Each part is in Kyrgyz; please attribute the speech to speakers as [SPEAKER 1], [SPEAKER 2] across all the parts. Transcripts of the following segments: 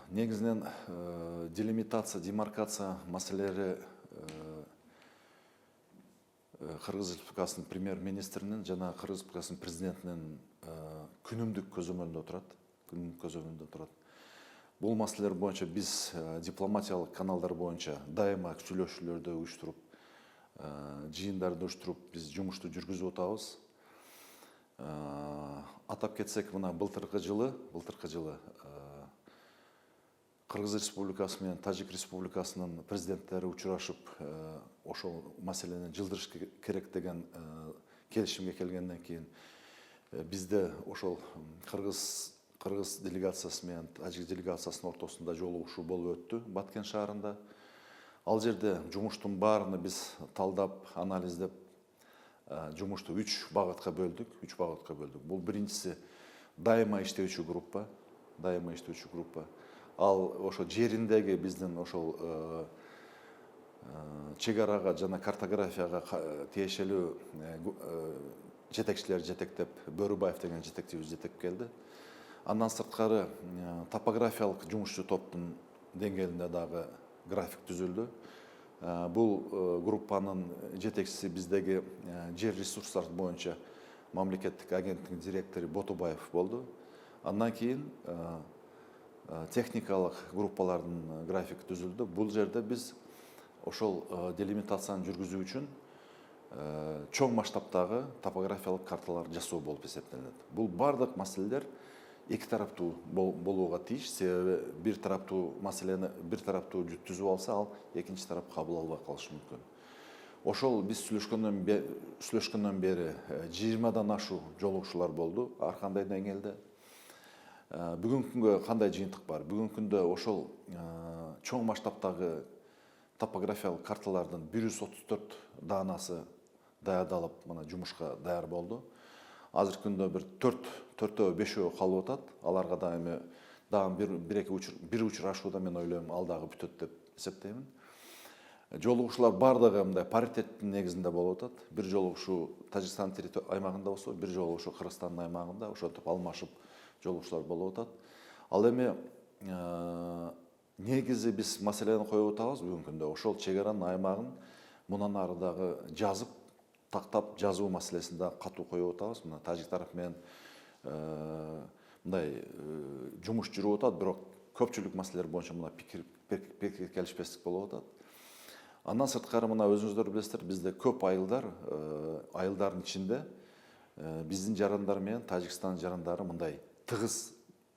[SPEAKER 1] Негізінен делимитация, демаркация мәселелері Қырғыз Республикасының премьер-министрінің жана Қырғыз Республикасының президентінің күнүмдүк көзөмөлүндө турат. Бул маселелер боюнча биз дипломатиялык каналдар боюнча дайыма сүйлөшүүлөрдү уюштуруп, жыйындарды уюштуруп биз жумушту жүргүзүп атабыз. Атап кетсек, мына былтыркы жылы Кыргыз Республикасы менен Тажик Республикасынын президенттери учурашып, ошол маселени жылдырыш керек деген келишимге келгенден кийин бизде ошол Кыргыз делегациясы менен Тажик делегациясынын ортосунда жолугушуу болуп өттү Баткен шаарында. Ал жерде жумуштун баарыны биз талдап, анализдеп, жумушту 3 багытка бөлдүк. Бул биринчиси дайыма иштөөчү группа. Ал ошо жериндеги биздин ошол чек арага жана картографияга тиешелүү жетекчилер жетектеп, Бөрүбаев деген жетекчибиз жетектеп келди. Андан сырткары топографиялык жумушчу топтун деңгээлинде дагы график түзүлдү. Бул группанын жетекчиси биздеги жер ресурстары боюнча мамлекеттик агенттиктин директору Ботубаев болду. Андан кийин техникалык группалардын графики түзүлдү. Бул жерде биз ошол делимитацияны жүргүзүү үчүн чоң масштабтагы топографиялык карталар жасоо болуп эсептелет. Бул бардык маселелер эки тараптуу болууга тийиш, себеби бир тараптуу маселени бир тараптуу түзүп алса, ал экинчи тарап кабыл албай калышы мүмкүн. Ошол биз сүйлөшкөндөн бери 20 ашуу жолугушуулар болду ар кандай деңгээлде. Бүгүнкү күнгө кандай жыйынтык бар? Бүгүнкү күндө ошол чоң масштабтагы топографиялык карталардын 134 даанасы даярдалып, мына жумушка даяр болду. Азыркы күндө бир 4-5 калып атат. Аларга да эми дагы бир учурашууда мен ойлойм, ал дагы бүтөт деп эсептеймин. Жолугушуулар бардыгы мындай паритеттин негизинде болуп атат. Бир жолугушуу Тажикстан аймагында болсо, бир жолугушуу Кыргызстандын аймагында, ошентип алмашып жолугушуулар болуп атат. Ал эми негизи биз маселени коюп атабыз бүгүнкү күндө. Ошол чек аранын аймагын мындан ары дагы жазып, тактап жазуу маселесин да катуу коюп атабыз. Мына Тажик тарап менен мындай жумуш жүрүп атат, бирок көпчүлүк маселелер боюнча мына пикир келишпестик болуп атат. Андан сырткары мына өзүңүздөр билесиздер, бизде көп айылдардын ичинде биздин жарандар менен Тажикстандын жарандары мындай тыгыз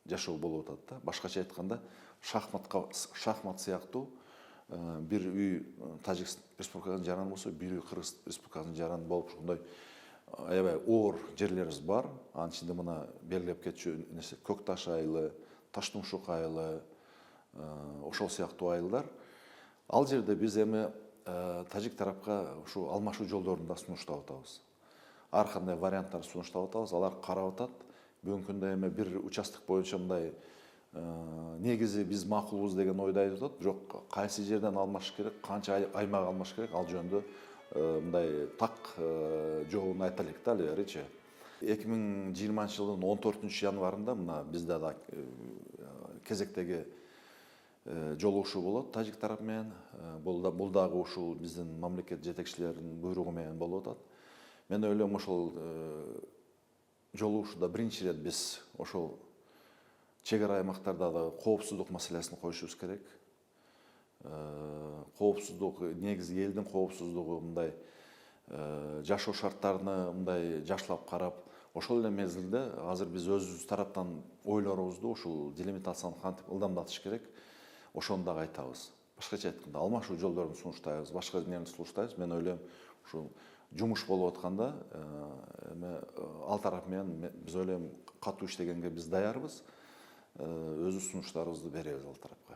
[SPEAKER 1] жашоо болуп атат да. Башкача айтканда, шахмат сыяктуу бир үй Тажик Республикасынын жараны болсо, бир үй Кыргыз Республикасынын жараны болуп, ушундай аябай оор жерлерибиз бар. Анын ичинде мына белгилеп кетчү нерсе Көк Таш айылы, Таштумшук айылы, ошол сыяктуу айылдар. Ал жерде биз эми Тажик тарапка ушу алмашуу жолдорун да сунуштап атабыз. Ар кандай варианттар сунуштап атабыз, алар карап атат. Бүгүнкү күндө эми бир участок боюнча мындай негизи биз макулбуз деген ойду айтып атат, бирок кайсы жерден алмаш керек, канча аймак алмаш керек, ал жөнүндө мындай так жообун айта элек да алырычы. 2020 жылдын 14 январында мына бизде да кезектеги жолугушуу болот Тажик тарап менен. Бул дагы ушул биздин мамлекет жетекчилеринин буйругу менен болуп атат. Мен ойлойм, ошол жолугушууда биринчи ирет биз ошол чек ара аймактардагы коопсуздук маселесин коюшубуз керек. Коопсуздук, негизи элдин коопсуздугу, мындай жашоо шарттарыны мындай жакшылап карап, ошол эле мезгилде азыр биз өзүбүз тараптан ойлорубузду ушул делимитацияны кантип ылдамдатыш керек, ошону дагы айтабыз. Башкача айтканда, алмашуу жолдорун сунуштайбыз, башка нерсени сунуштайбыз. Мен ойлойм, ушул жумуш болуп атканда, ал тарап менен биз ойлойм, катуу иштегенге биз даярбыз. Өзү сунуштарыбызды беребиз ал тарапка.